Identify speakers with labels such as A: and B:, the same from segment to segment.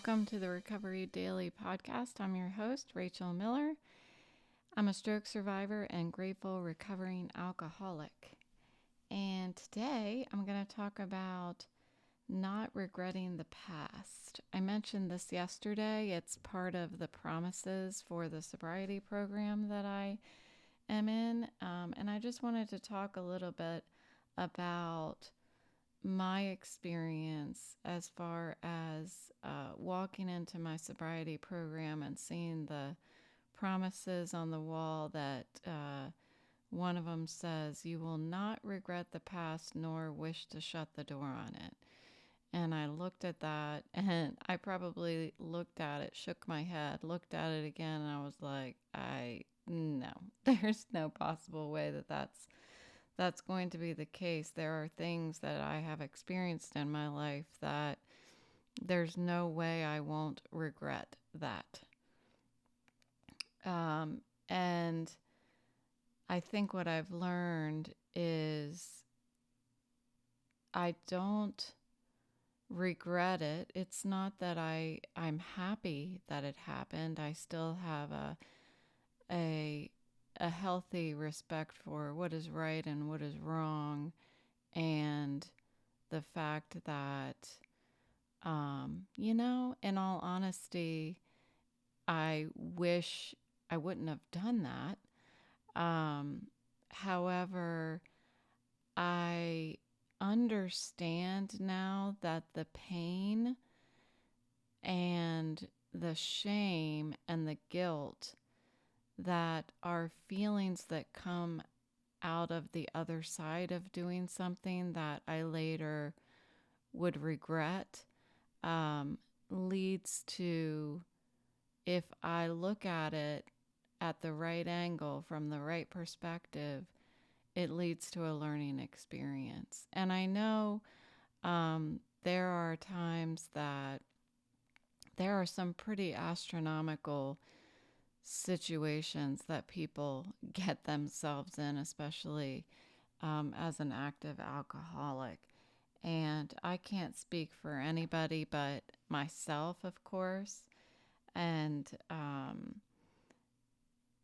A: welcome to the Recovery Daily podcast. I'm your host, Rachel Miller. I'm a stroke survivor and grateful recovering alcoholic. And today I'm going to talk about not regretting the past. I mentioned this yesterday. It's part of the promises for the sobriety program that I am in. And I just wanted to talk a little bit about my experience as far as walking into my sobriety program and seeing the promises on the wall that one of them says, "You will not regret the past nor wish to shut the door on it." And I looked at that and I probably looked at it, shook my head, looked at it again, and I was like, no, there's no possible way that that's going to be the case. There are things that I have experienced in my life that there's no way I won't regret that. And I think what I've learned is I don't regret it. It's not that I'm happy that it happened. I still have a healthy respect for what is right and what is wrong, and the fact that, in all honesty, I wish I wouldn't have done that. However, I understand now that the pain and the shame and the guilt that are feelings that come out of the other side of doing something that I later would regret, leads to, if I look at it at the right angle, from the right perspective, it leads to a learning experience. And I know there are times that there are some pretty astronomical situations that people get themselves in, especially as an active alcoholic. And I can't speak for anybody but myself, of course. And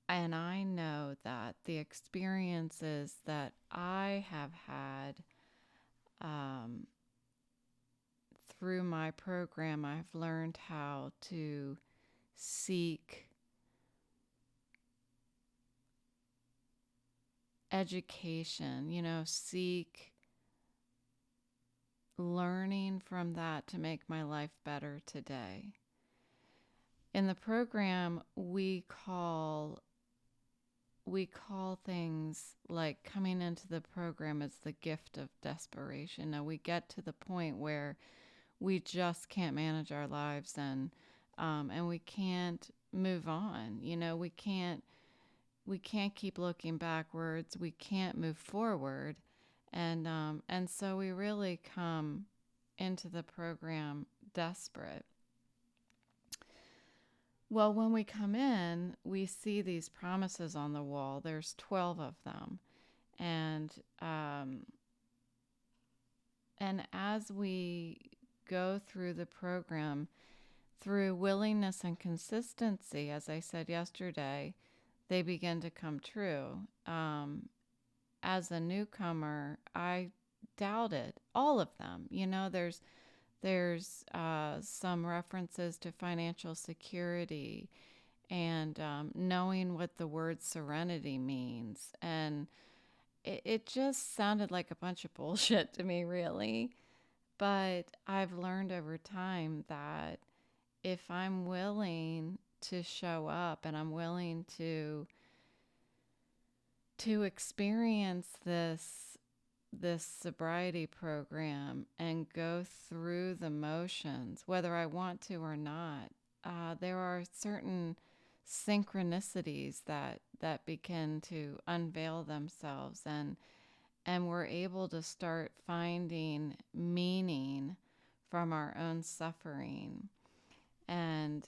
A: I know that the experiences that I have had through my program, I've learned how to seek education, seek learning from that to make my life better today. In the program, we call things like coming into the program as the gift of desperation. Now, we get to the point where we just can't manage our lives, and we can't move on. We can't keep looking backwards. We can't move forward. And so we really come into the program desperate. Well, when we come in, we see these promises on the wall. There's 12 of them. And as we go through the program, through willingness and consistency, as I said yesterday, they begin to come true. As a newcomer, I doubted all of them. There's some references to financial security and knowing what the word serenity means. And it just sounded like a bunch of bullshit to me, really. But I've learned over time that if I'm willing to show up and I'm willing to experience this sobriety program and go through the motions, whether I want to or not, there are certain synchronicities that begin to unveil themselves, and we're able to start finding meaning from our own suffering. And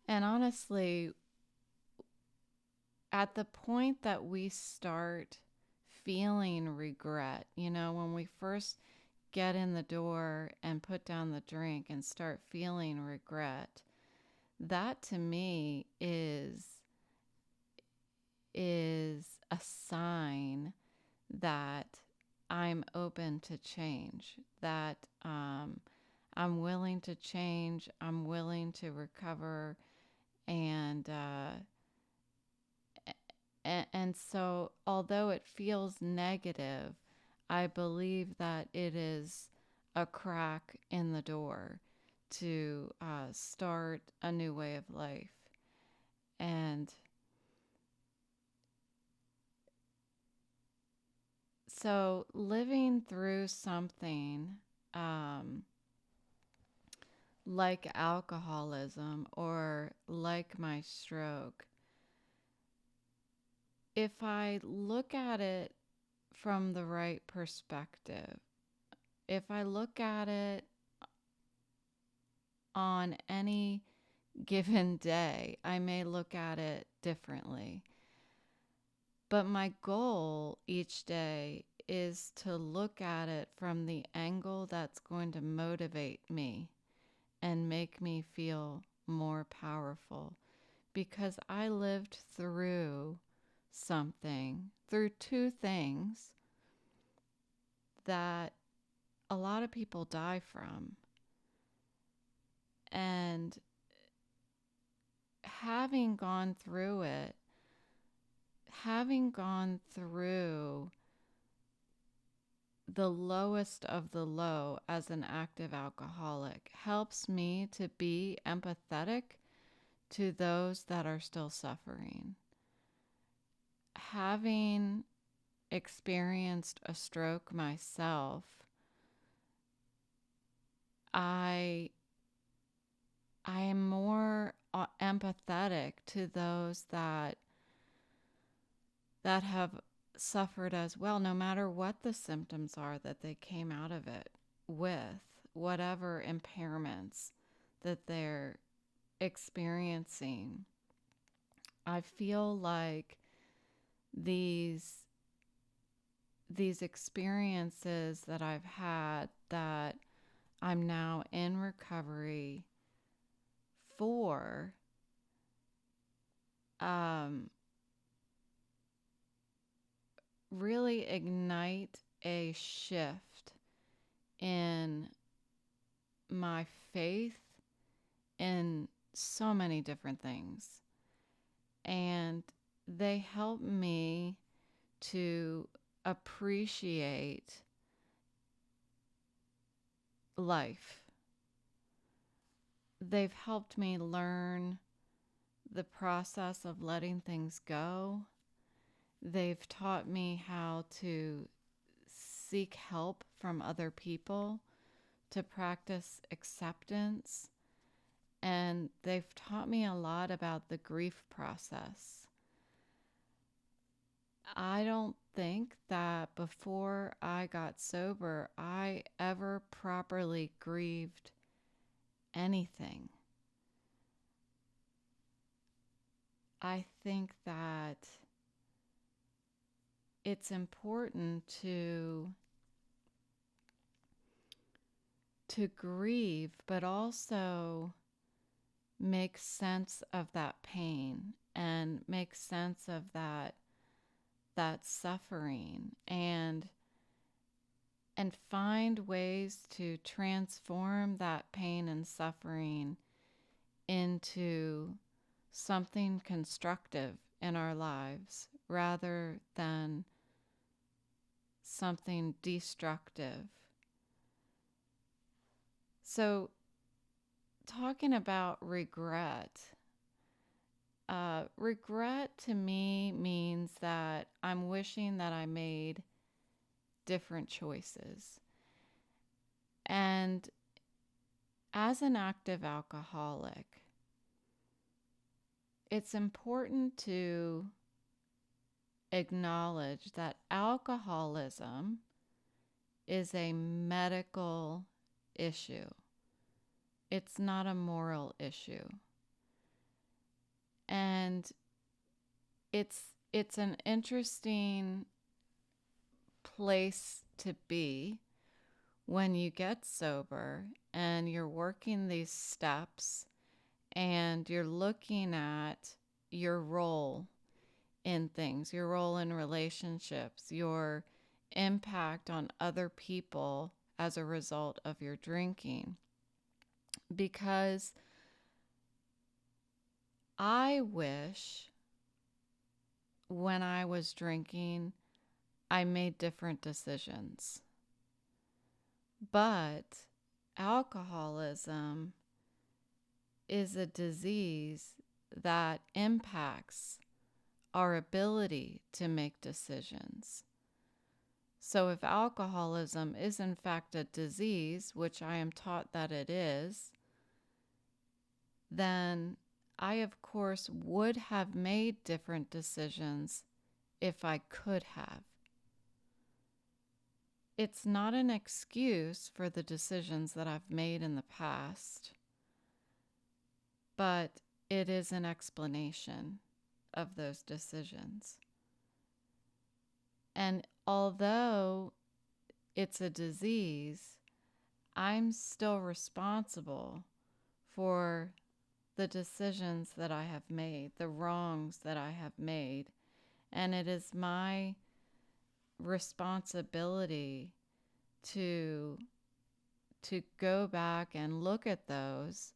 A: honestly, at the point that we start feeling regret, when we first get in the door and put down the drink and start feeling regret, that to me is a sign that I'm open to change, that I'm willing to change, I'm willing to recover, and so although it feels negative, I believe that it is a crack in the door to start a new way of life. And so living through something like alcoholism or like my stroke, if I look at it from the right perspective, if I look at it on any given day, I may look at it differently. But my goal each day is to look at it from the angle that's going to motivate me and make me feel more powerful. Because I lived through two things that a lot of people die from. And having gone through it, having gone through the lowest of the low as an active alcoholic, helps me to be empathetic to those that are still suffering. Having experienced a stroke myself, I am more empathetic to those that have suffered as well, no matter what the symptoms are that they came out of it with, whatever impairments that they're experiencing. I feel like these experiences that I've had, that I'm now in recovery for, really ignite a shift in my faith in so many different things. And they help me to appreciate life. They've helped me learn the process of letting things go. They've taught me how to seek help from other people, to practice acceptance, and they've taught me a lot about the grief process. I don't think that before I got sober, I ever properly grieved anything. I think that it's important to grieve, but also make sense of that pain and make sense of that suffering, and find ways to transform that pain and suffering into something constructive in our lives rather than something destructive. So, talking about regret, regret to me means that I'm wishing that I made different choices. And as an active alcoholic, it's important to acknowledge that alcoholism is a medical issue. It's not a moral issue. And it's an interesting place to be when you get sober and you're working these steps and you're looking at your role in things, your role in relationships, your impact on other people as a result of your drinking. Because I wish when I was drinking, I made different decisions. But alcoholism is a disease that impacts our ability to make decisions. So if alcoholism is in fact a disease, which I am taught that it is, then I, of course, would have made different decisions if I could have. It's not an excuse for the decisions that I've made in the past, but it is an explanation of those decisions. And although it's a disease, I'm still responsible for the decisions that I have made, the wrongs that I have made. And it is my responsibility to go back and look at those,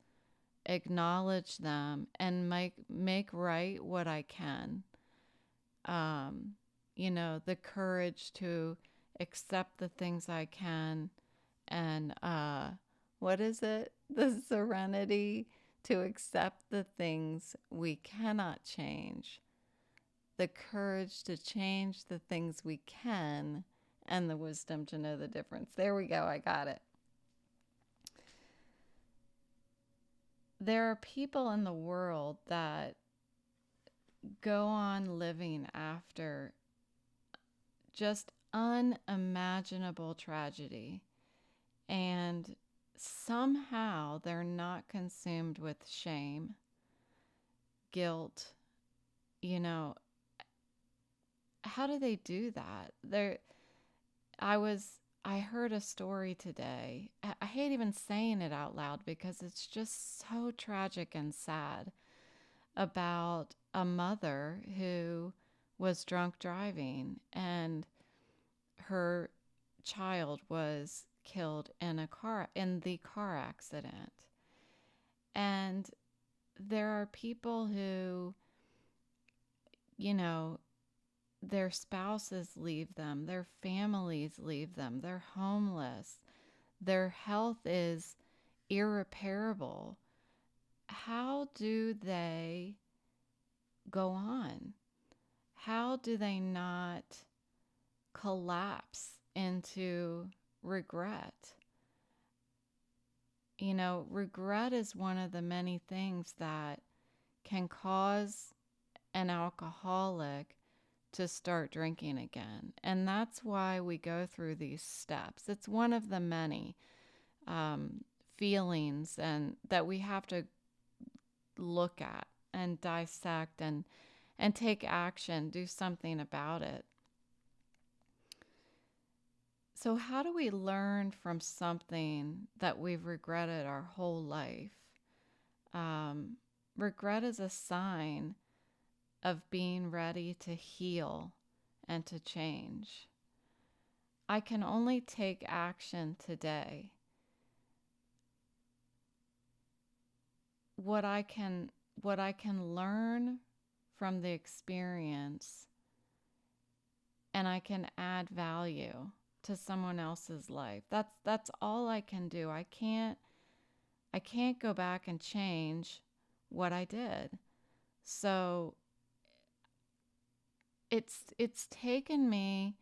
A: acknowledge them, and make right what I can. The courage to accept the things I can, and what is it? The serenity to accept the things we cannot change, the courage to change the things we can, and the wisdom to know the difference. There we go. I got it. There are people in the world that go on living after just unimaginable tragedy, and somehow they're not consumed with shame, guilt. How do they do that? I heard a story today. I hate even saying it out loud because it's just so tragic and sad, about a mother who was drunk driving and her child was killed in the car accident. And there are people who, their spouses leave them, their families leave them, they're homeless, their health is irreparable. How do they go on? How do they not collapse into regret? Regret is one of the many things that can cause an alcoholic to start drinking again. And that's why we go through these steps. It's one of the many feelings and that we have to look at and dissect and take action, do something about it. So how do we learn from something that we've regretted our whole life? Regret is a sign of being ready to heal and to change. I can only take action today. What I can learn from the experience, and I can add value to someone else's life. That's all I can do. I can't go back and change what I did. So it's taken me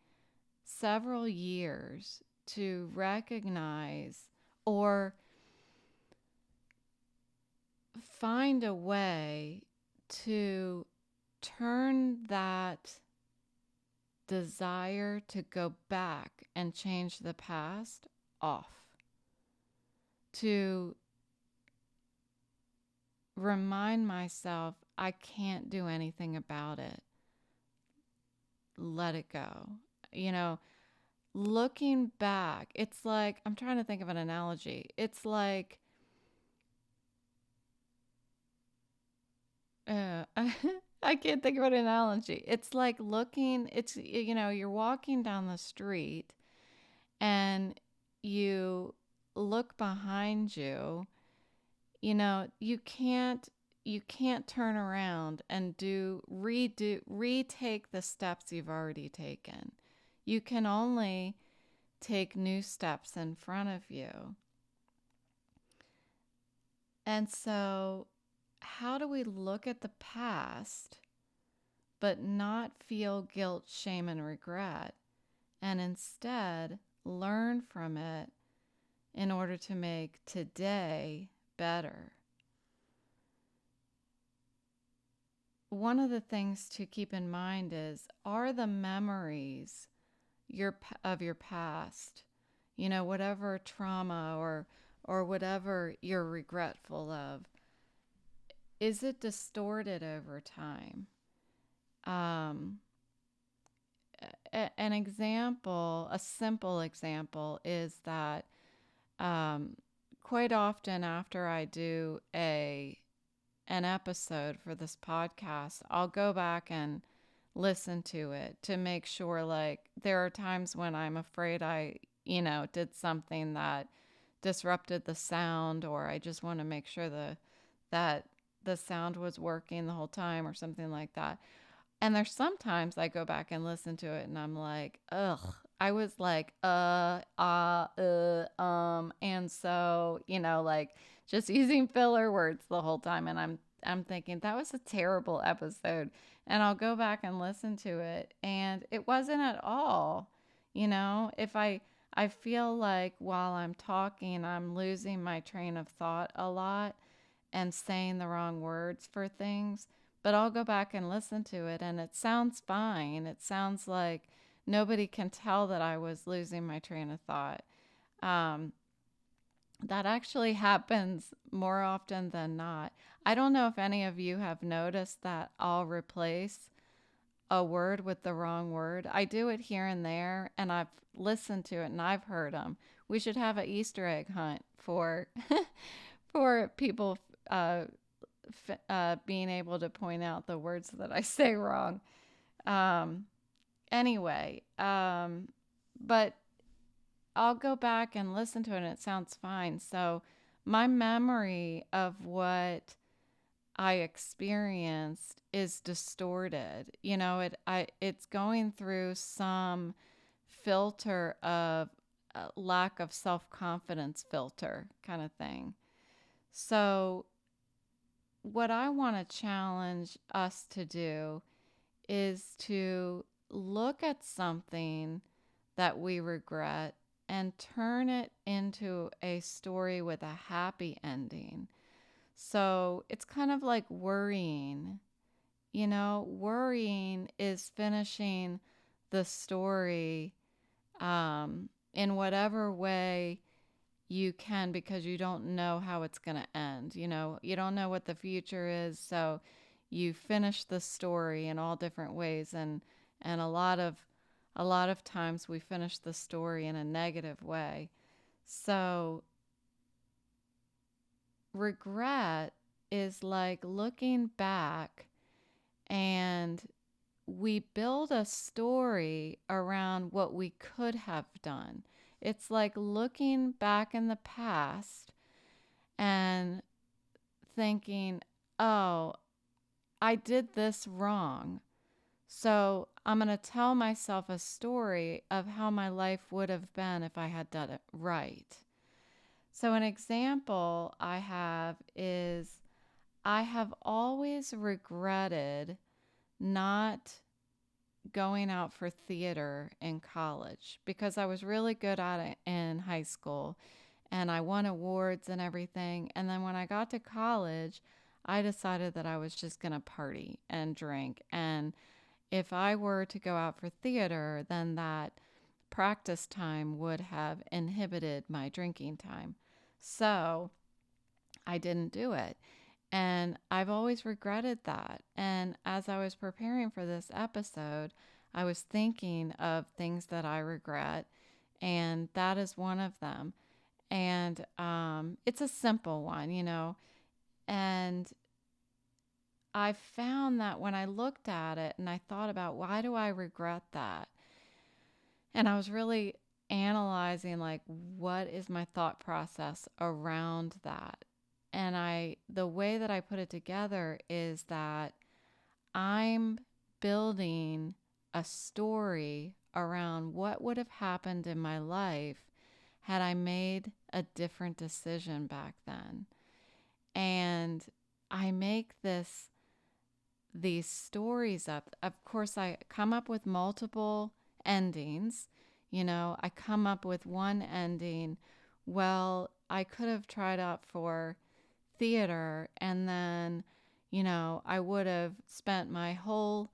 A: several years to recognize or find a way to turn that desire to go back and change the past off, to remind myself I can't do anything about it. Let it go. looking back, it's like, I'm trying to think of an analogy. It's like, I can't think of an analogy. It's like you're walking down the street and you look behind you, you can't turn around and retake the steps you've already taken. You can only take new steps in front of you. And so, how do we look at the past but not feel guilt, shame, and regret, and instead learn from it in order to make today better? One of the things to keep in mind is, are the memories of your past, whatever trauma or whatever you're regretful of, is it distorted over time? Um, an example, a simple example, is that um, quite often after I do an episode for this podcast, I'll go back and listen to it to make sure, like, there are times when I'm afraid I, did something that disrupted the sound, or I just want to make sure that the sound was working the whole time or something like that. And there's sometimes I go back and listen to it and I'm like, ugh, I was like, and so, like, just using filler words the whole time. And I'm thinking that was a terrible episode. And I'll go back and listen to it, and it wasn't at all. If I feel like while I'm talking, I'm losing my train of thought a lot and saying the wrong words for things, but I'll go back and listen to it and it sounds fine. It sounds like nobody can tell that I was losing my train of thought. Um, that actually happens more often than not. I don't know if any of you have noticed that I'll replace a word with the wrong word. I do it here and there, and I've listened to it and I've heard them. We should have an Easter egg hunt for for people being able to point out the words that I say wrong. Um, anyway, but I'll go back and listen to it and it sounds fine. So my memory of what I experienced is distorted. It's going through some filter of lack of self-confidence filter kind of thing. So what I want to challenge us to do is to look at something that we regret and turn it into a story with a happy ending. So it's kind of like worrying. Worrying is finishing the story in whatever way you can, because you don't know how it's going to end. You don't know what the future is, so you finish the story in all different ways, and a lot of times we finish the story in a negative way. So regret is like looking back, and we build a story around what we could have done. It's like looking back in the past and thinking, oh, I did this wrong. So I'm going to tell myself a story of how my life would have been if I had done it right. So an example I have is, I have always regretted not going out for theater in college, because I was really good at it in high school and I won awards and everything. And then when I got to college, I decided that I was just going to party and drink. And if I were to go out for theater, then that practice time would have inhibited my drinking time. So I didn't do it. And I've always regretted that. And as I was preparing for this episode, I was thinking of things that I regret. and that is one of them. And it's a simple one, and I found that when I looked at it and I thought about why do I regret that? And I was really analyzing like what is my thought process around that. And the way that I put it together is that I'm building a story around what would have happened in my life had I made a different decision back then. And I make these stories up. Of course, I come up with multiple endings. I come up with one ending. Well, I could have tried out for theater, and then, I would have spent my whole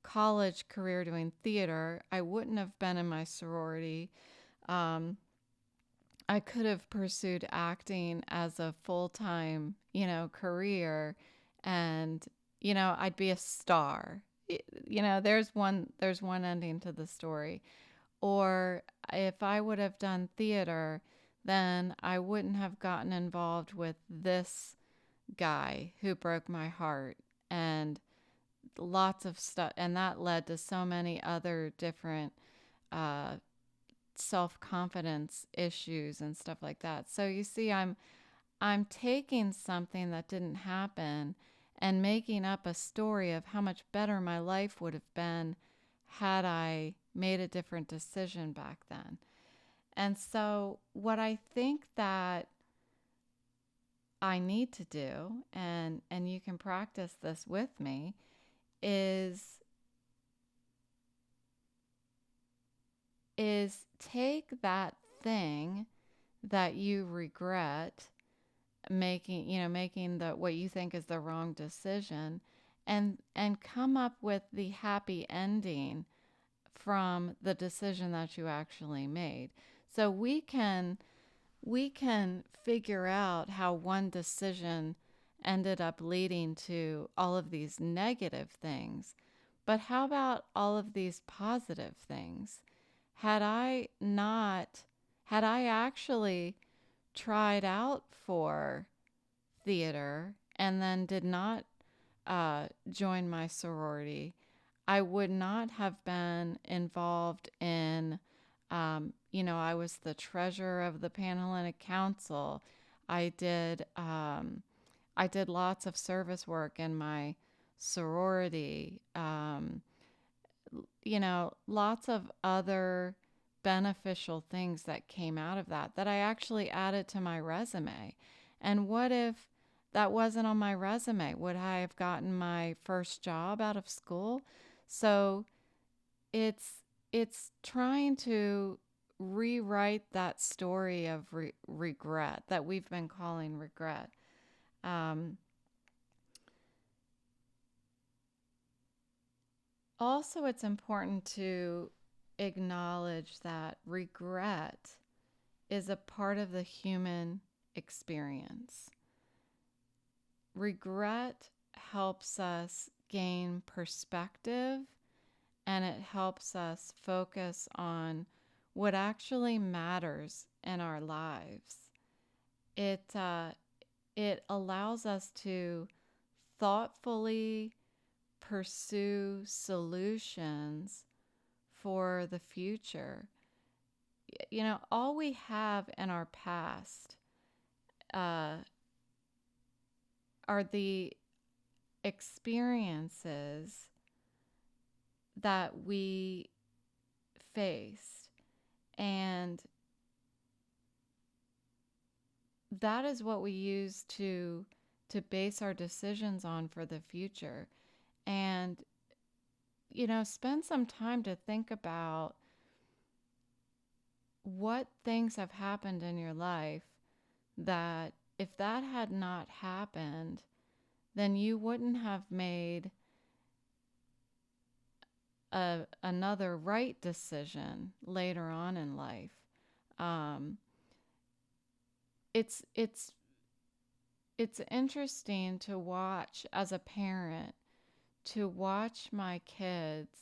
A: college career doing theater. I wouldn't have been in my sorority. Um, I could have pursued acting as a full-time, career, and, I'd be a star. There's one ending to the story. Or if I would have done theater, then I wouldn't have gotten involved with this guy who broke my heart, and lots of stuff, and that led to so many other different uh, self-confidence issues and stuff like that. So you see, I'm taking something that didn't happen and making up a story of how much better my life would have been had I made a different decision back then. And so what I think that I need to do, and you can practice this with me, is take that thing that you regret making the what you think is the wrong decision, and come up with the happy ending from the decision that you actually made. So we can figure out how one decision ended up leading to all of these negative things. But how about all of these positive things? Had I not, had I actually tried out for theater and then did not join my sorority, I would not have been involved in, I was the treasurer of the Panhellenic Council. I did, I did lots of service work in my sorority. Lots of other beneficial things that came out of that I actually added to my resume. And what if that wasn't on my resume? Would I have gotten my first job out of school? So it's trying to rewrite that story of regret that we've been calling regret. Um, Also, it's important to acknowledge that regret is a part of the human experience. Regret helps us gain perspective, and it helps us focus on what actually matters in our lives. It allows us to thoughtfully pursue solutions for the future. All we have in our past uh, are the experiences that we faced. And that is what we use to base our decisions on for the future. And, spend some time to think about what things have happened in your life that if that had not happened, then you wouldn't have made another right decision later on in life. Um, it's it's it's interesting to watch as a parent, to watch my kids.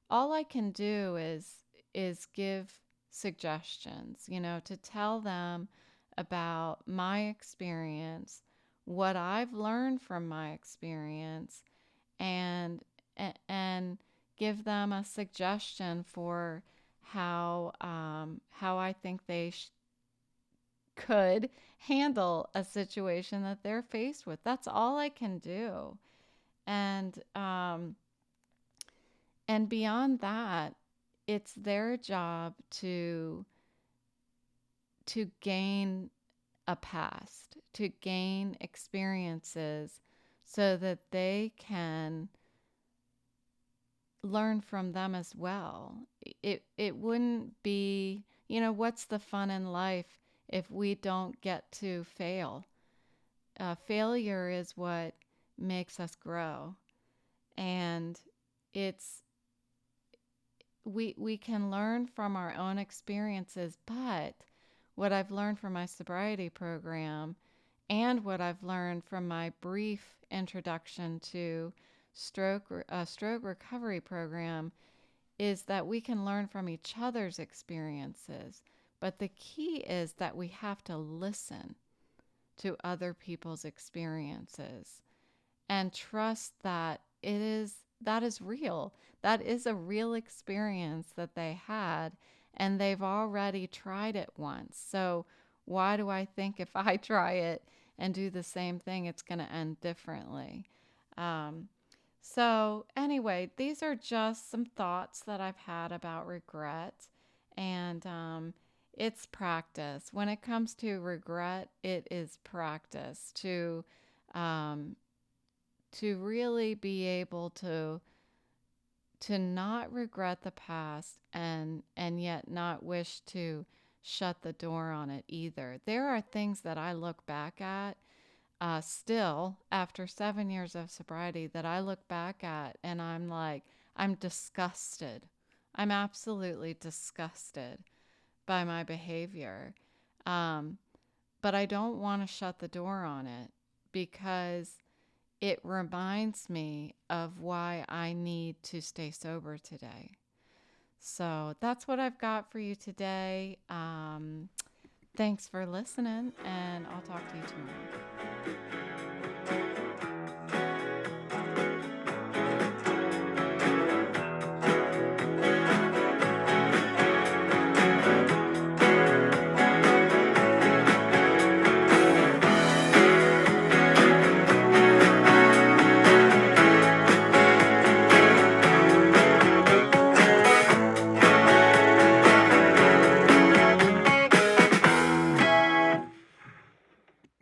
A: All I can do is give suggestions, to tell them about my experience, what I've learned from my experience, and and give them a suggestion for how I think they could handle a situation that they're faced with. That's all I can do. And beyond that, it's their job to gain a past, to gain experiences so that they can learn from them as well. It wouldn't be, what's the fun in life if we don't get to fail? Failure is what makes us grow. And it's we can learn from our own experiences, but what I've learned from my sobriety program and what I've learned from my brief introduction to stroke recovery program is that we can learn from each other's experiences. But the key is that we have to listen to other people's experiences and trust that that is real. That is a real experience that they had, and they've already tried it once. So why do I think if I try it and do the same thing, it's going to end differently? So anyway, these are just some thoughts that I've had about regret, and it's practice. When it comes to regret, it is practice um, to really be able to not regret the past and yet not wish to shut the door on it either. There are things that I look back at still after 7 years of sobriety that I look back at and I'm like, I'm disgusted. I'm absolutely disgusted by my behavior. But I don't want to shut the door on it because it reminds me of why I need to stay sober today. So that's what I've got for you today. Thanks for listening, and I'll talk to you tomorrow.